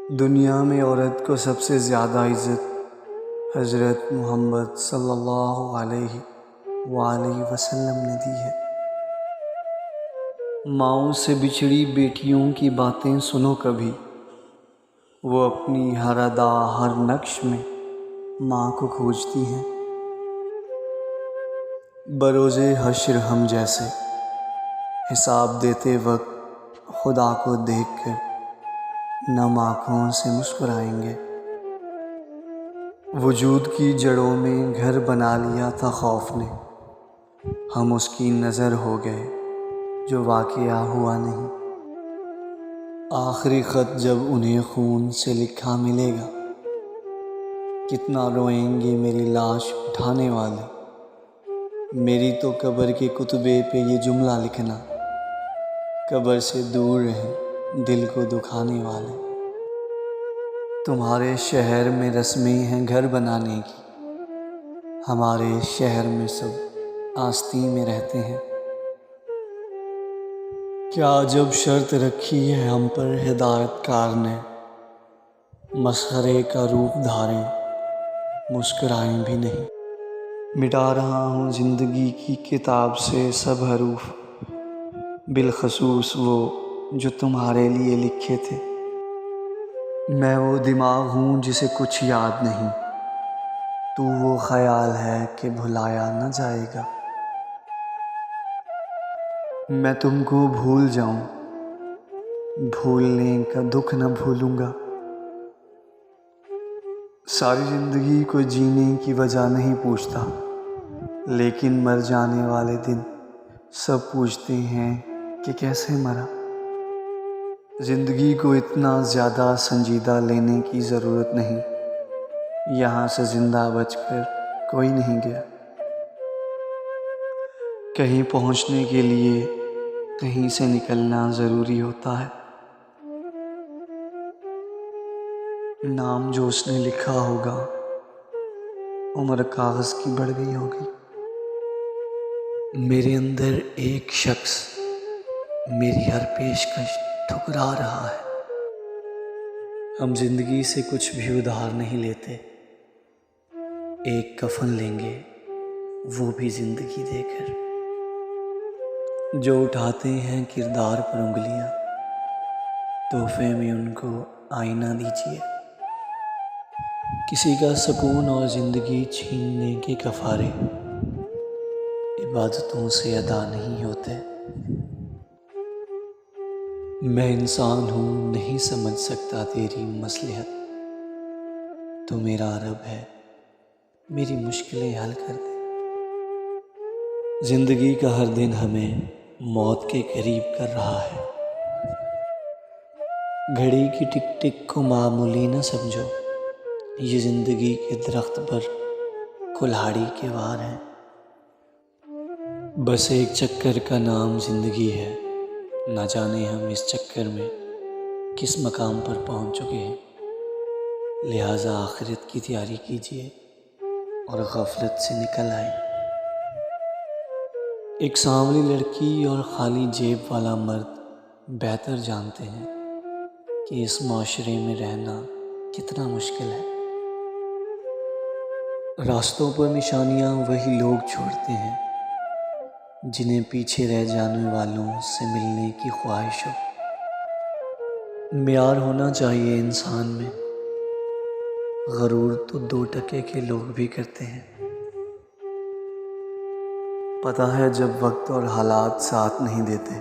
دنیا میں عورت کو سب سے زیادہ عزت حضرت محمد صلی اللہ علیہ وآلہ وسلم نے دی ہے۔ ماؤں سے بچھڑی بیٹیوں کی باتیں سنو کبھی، وہ اپنی ہر ادا ہر نقش میں ماں کو کھوجتی ہیں۔ بروز حشر ہم جیسے حساب دیتے وقت خدا کو دیکھ کر نم آنکھوں سے مسکرائیں گے۔ وجود کی جڑوں میں گھر بنا لیا تھا خوف نے، ہم اس کی نظر ہو گئے جو واقعہ ہوا نہیں۔ آخری خط جب انہیں خون سے لکھا ملے گا، کتنا روئیں گے میری لاش اٹھانے والے۔ میری تو قبر کے کتبے پہ یہ جملہ لکھنا، قبر سے دور رہیں دل کو دکھانے والے۔ تمہارے شہر میں رسمیں ہیں گھر بنانے کی، ہمارے شہر میں سب آستین میں رہتے ہیں۔ کیا عجب شرط رکھی ہے ہم پر ہدایت کار نے، مسخرے کا روپ دھاریں مسکرائیں بھی نہیں۔ مٹا رہا ہوں زندگی کی کتاب سے سب حروف، بالخصوص وہ جو تمہارے لیے لکھے تھے۔ میں وہ دماغ ہوں جسے کچھ یاد نہیں، تو وہ خیال ہے کہ بھلایا نہ جائے گا۔ میں تم کو بھول جاؤں، بھولنے کا دکھ نہ بھولوں گا۔ ساری زندگی کو جینے کی وجہ نہیں پوچھتا، لیکن مر جانے والے دن سب پوچھتے ہیں کہ کیسے مرا۔ زندگی کو اتنا زیادہ سنجیدہ لینے کی ضرورت نہیں، یہاں سے زندہ بچ کر کوئی نہیں گیا۔ کہیں پہنچنے کے لیے کہیں سے نکلنا ضروری ہوتا ہے۔ نام جو اس نے لکھا ہوگا، عمر کاغذ کی بڑھ گئی ہوگی۔ میرے اندر ایک شخص میری ہر پیشکش ٹھکرا رہا ہے۔ ہم زندگی سے کچھ بھی ادھار نہیں لیتے، ایک کفن لیں گے وہ بھی زندگی دے کر۔ جو اٹھاتے ہیں کردار پر انگلیاں، تحفے میں ان کو آئینہ دیجیے۔ کسی کا سکون اور زندگی چھیننے کے کفارے عبادتوں سے ادا نہیں ہوتے۔ میں انسان ہوں، نہیں سمجھ سکتا تیری مصلحت، تو میرا رب ہے، میری مشکلیں حل کر دے۔ زندگی کا ہر دن ہمیں موت کے قریب کر رہا ہے۔ گھڑی کی ٹک ٹک کو معمولی نہ سمجھو، یہ زندگی کے درخت پر کلہاڑی کے وار ہیں۔ بس ایک چکر کا نام زندگی ہے، نہ جانے ہم اس چکر میں کس مقام پر پہنچ چکے ہیں۔ لہٰذا آخرت کی تیاری کیجیے اور غفلت سے نکل آئیں۔ ایک سانولی لڑکی اور خالی جیب والا مرد بہتر جانتے ہیں کہ اس معاشرے میں رہنا کتنا مشکل ہے۔ راستوں پر نشانیاں وہی لوگ چھوڑتے ہیں جنہیں پیچھے رہ جانے والوں سے ملنے کی خواہش ہو۔ معیار ہونا چاہیے انسان میں، غرور تو 2 ٹکے کے لوگ بھی کرتے ہیں۔ پتہ ہے جب وقت اور حالات ساتھ نہیں دیتے،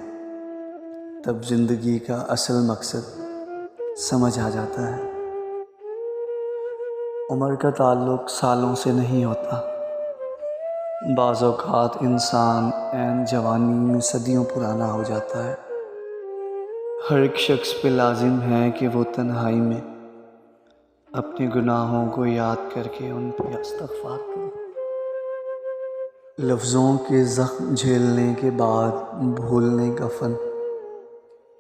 تب زندگی کا اصل مقصد سمجھ آ جاتا ہے۔ عمر کا تعلق سالوں سے نہیں ہوتا، بعض اوقات انسان عین جوانی میں صدیوں پرانا ہو جاتا ہے۔ ہر ایک شخص پہ لازم ہے کہ وہ تنہائی میں اپنے گناہوں کو یاد کر کے ان پہ استغفار کرے۔ لفظوں کے زخم جھیلنے کے بعد بھولنے کا فن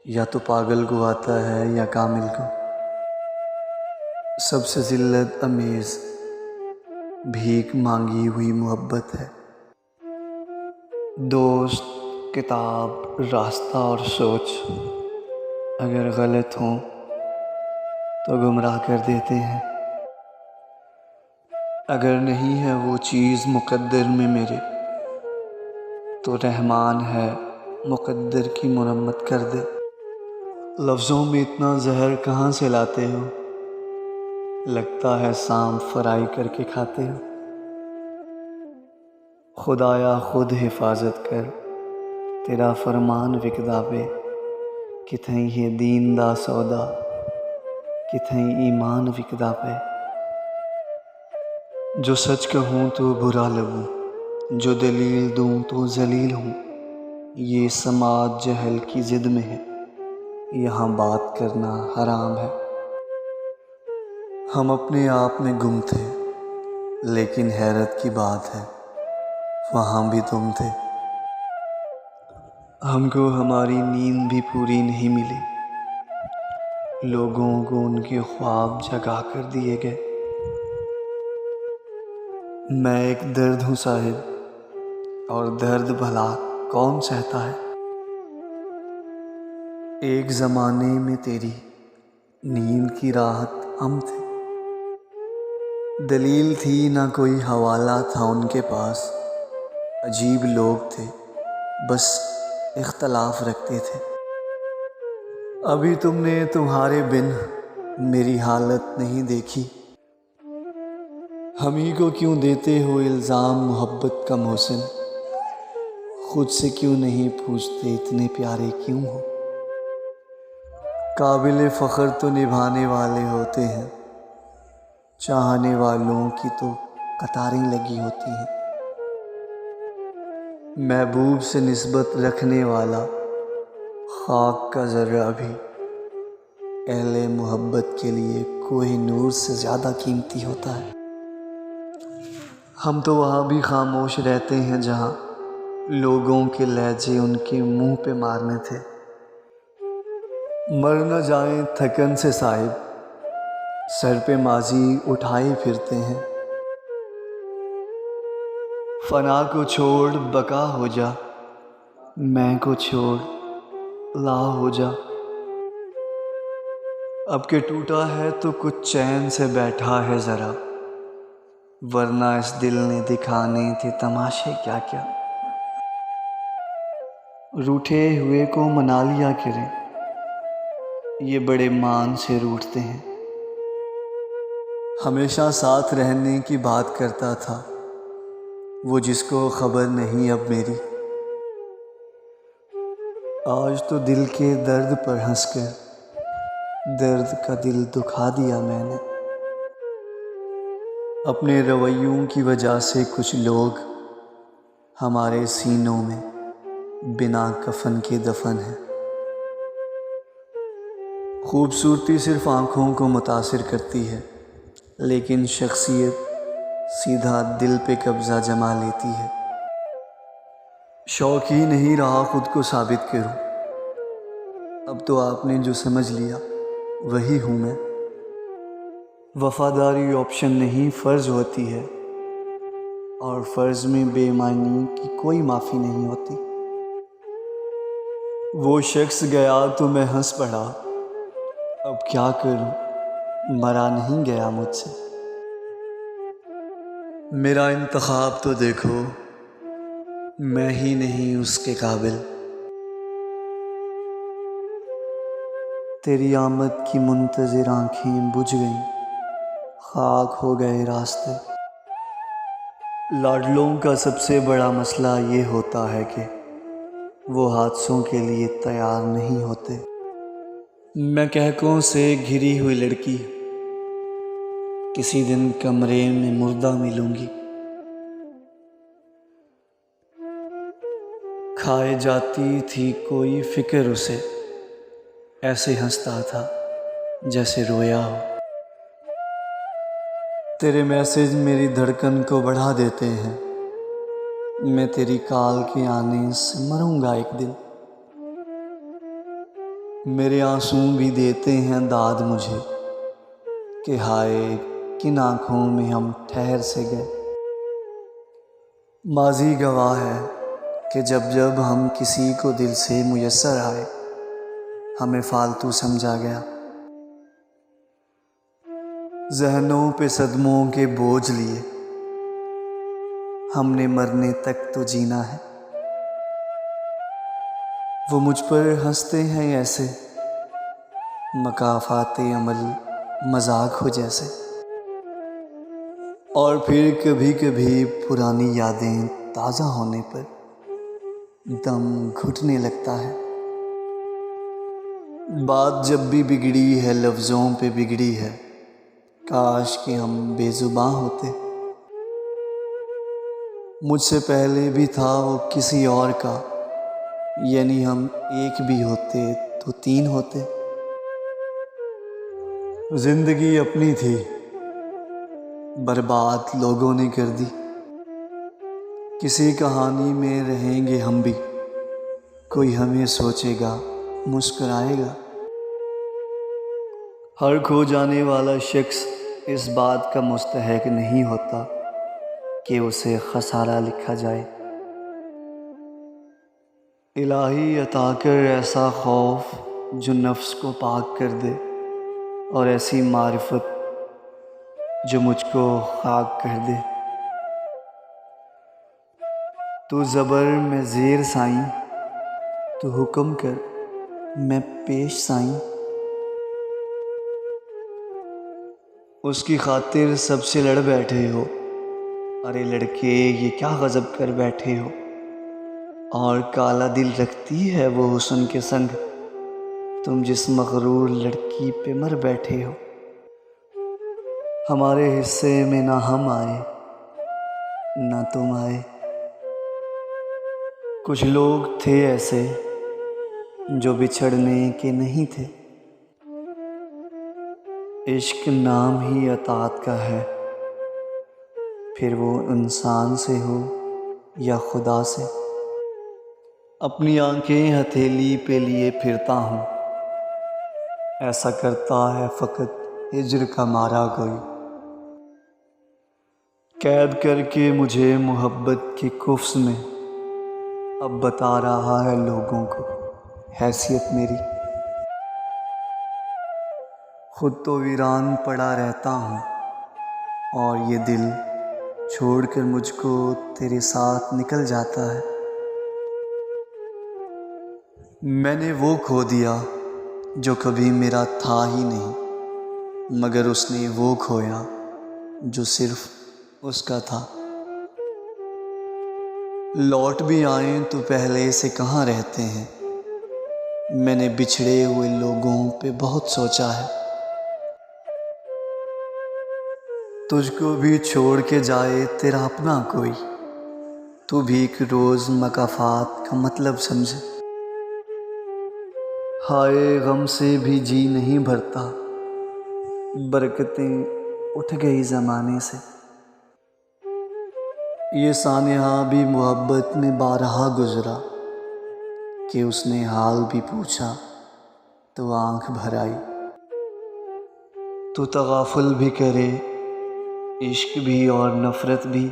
یا تو پاگل کو آتا ہے یا کامل کو۔ سب سے ذلت امیز بھیک مانگی ہوئی محبت ہے۔ دوست، کتاب، راستہ اور سوچ اگر غلط ہوں تو گمراہ کر دیتے ہیں۔ اگر نہیں ہے وہ چیز مقدر میں میرے، تو رحمان ہے مقدر کی مرمت کر دے۔ لفظوں میں اتنا زہر کہاں سے لاتے ہو؟ لگتا ہے سانپ فرائی کر کے کھاتے ہو۔ خدایا خود حفاظت کر، تیرا فرمان وکدا پہ، کتھیں یہ دین دا سودا، کتھیں ایمان وکدا پہ۔ جو سچ کہوں تو برا لگوں، جو دلیل دوں تو ذلیل ہوں۔ یہ سماج جہل کی ضد میں ہے، یہاں بات کرنا حرام ہے۔ ہم اپنے آپ میں گم تھے، لیکن حیرت کی بات ہے وہاں بھی تم تھے۔ ہم کو ہماری نیند بھی پوری نہیں ملی، لوگوں کو ان کے خواب جگا کر دیے گئے۔ میں ایک درد ہوں صاحب، اور درد بھلا کون سہتا ہے۔ ایک زمانے میں تیری نیند کی راحت ہم تھے، دلیل تھی نہ کوئی حوالہ تھا ان کے پاس۔ عجیب لوگ تھے، بس اختلاف رکھتے تھے۔ ابھی تم نے تمہارے بن میری حالت نہیں دیکھی، ہم ہی کو کیوں دیتے ہو الزام محبت کا محسن؟ خود سے کیوں نہیں پوچھتے اتنے پیارے کیوں ہو؟ قابل فخر تو نبھانے والے ہوتے ہیں، چاہنے والوں کی تو قطاریں لگی ہوتی ہیں۔ محبوب سے نسبت رکھنے والا خاک کا ذرہ بھی اہل محبت کے لیے کوہ نور سے زیادہ قیمتی ہوتا ہے۔ ہم تو وہاں بھی خاموش رہتے ہیں جہاں لوگوں کے لہجے ان کے منہ پہ مارنے تھے۔ مر نہ جائیں تھکن سے صاحب، سر پہ ماضی اٹھائے پھرتے ہیں۔ فنا کو چھوڑ بقا ہو جا، میں کو چھوڑ لا ہو جا۔ اب کہ ٹوٹا ہے تو کچھ چین سے بیٹھا ہے ذرا، ورنہ اس دل نے دکھانے تھے تماشے کیا کیا۔ روٹھے ہوئے کو منا لیا کریں، یہ بڑے مان سے روٹھتے ہیں۔ ہمیشہ ساتھ رہنے کی بات کرتا تھا وہ، جس کو خبر نہیں اب میری۔ آج تو دل کے درد پر ہنس کر درد کا دل دکھا دیا میں نے۔ اپنے رویوں کی وجہ سے کچھ لوگ ہمارے سینوں میں بنا کفن کے دفن ہیں۔ خوبصورتی صرف آنکھوں کو متاثر کرتی ہے، لیکن شخصیت سیدھا دل پہ قبضہ جما لیتی ہے۔ شوق ہی نہیں رہا خود کو ثابت کروں، اب تو آپ نے جو سمجھ لیا وہی ہوں میں۔ وفاداری آپشن نہیں فرض ہوتی ہے، اور فرض میں بے معنی کی کوئی معافی نہیں ہوتی۔ وہ شخص گیا تو میں ہنس پڑا، اب کیا کروں مرا نہیں گیا مجھ سے۔ میرا انتخاب تو دیکھو، میں ہی نہیں اس کے قابل۔ تیری آمد کی منتظر آنکھیں بجھ گئیں، خاک ہو گئے راستے۔ لاڈلوں کا سب سے بڑا مسئلہ یہ ہوتا ہے کہ وہ حادثوں کے لیے تیار نہیں ہوتے۔ میں کہکوں سے گھری ہوئی لڑکی، کسی دن کمرے میں مردہ ملوں گی۔ کھائے جاتی تھی کوئی فکر اسے، ایسے ہنستا تھا جیسے رویا ہو۔ تیرے میسج میری دھڑکن کو بڑھا دیتے ہیں، میں تیری کال کے آنے سے مروں گا ایک دن۔ میرے آنسو بھی دیتے ہیں داد مجھے کہ ہائے کن آنکھوں میں ہم ٹھہر سے گئے۔ ماضی گواہ ہے کہ جب جب ہم کسی کو دل سے میسر آئے، ہمیں فالتو سمجھا گیا۔ ذہنوں پہ صدموں کے بوجھ لیے ہم نے مرنے تک تو جینا ہے۔ وہ مجھ پر ہنستے ہیں ایسے، مکافات عمل مذاق ہو جیسے، اور پھر کبھی کبھی پرانی یادیں تازہ ہونے پر دم گھٹنے لگتا ہے۔ بات جب بھی بگڑی ہے لفظوں پہ بگڑی ہے، کاش کہ ہم بے زباں ہوتے۔ مجھ سے پہلے بھی تھا وہ کسی اور کا، یعنی ہم ایک بھی ہوتے تو تین ہوتے۔ زندگی اپنی تھی، برباد لوگوں نے کر دی۔ کسی کہانی میں رہیں گے ہم بھی، کوئی ہمیں سوچے گا، مسکرائے گا۔ ہر کھو جانے والا شخص اس بات کا مستحق نہیں ہوتا کہ اسے خسارہ لکھا جائے۔ الہی عطا کر ایسا خوف جو نفس کو پاک کر دے، اور ایسی معرفت جو مجھ کو خاک کر دے۔ تو زبر میں زیر سائیں، تو حکم کر میں پیش سائیں۔ اس کی خاطر سب سے لڑ بیٹھے ہو، ارے لڑکے یہ کیا غضب کر بیٹھے ہو، اور کالا دل رکھتی ہے وہ حسن کے سنگ، تم جس مغرور لڑکی پہ مر بیٹھے ہو۔ ہمارے حصے میں نہ ہم آئے نہ تم آئے۔ کچھ لوگ تھے ایسے جو بچھڑنے کے نہیں تھے۔ عشق نام ہی اطاعت کا ہے، پھر وہ انسان سے ہو یا خدا سے۔ اپنی آنکھیں ہتھیلی پہ لیے پھرتا ہوں، ایسا کرتا ہے فقط ہجر کا مارا کوئی۔ قید کر کے مجھے محبت کے قفس میں، اب بتا رہا ہے لوگوں کو حیثیت میری۔ خود تو ویران پڑا رہتا ہوں، اور یہ دل چھوڑ کر مجھ کو تیرے ساتھ نکل جاتا ہے۔ میں نے وہ کھو دیا جو کبھی میرا تھا ہی نہیں، مگر اس نے وہ کھویا جو صرف اس کا تھا۔ لوٹ بھی آئیں تو پہلے سے کہاں رہتے ہیں، میں نے بچھڑے ہوئے لوگوں پہ بہت سوچا ہے۔ تجھ کو بھی چھوڑ کے جائے تیرا اپنا کوئی، تو بھی ایک روز مکافات کا مطلب سمجھے۔ ہائے غم سے بھی جی نہیں بھرتا، برکتیں اٹھ گئی زمانے سے۔ یہ سانحہ بھی محبت میں بارہا گزرا، کہ اس نے حال بھی پوچھا تو آنکھ بھر آئی۔ تو تغافل بھی کرے، عشق بھی اور نفرت بھی،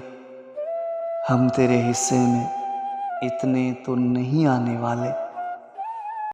ہم تیرے حصے میں اتنے تو نہیں آنے والے۔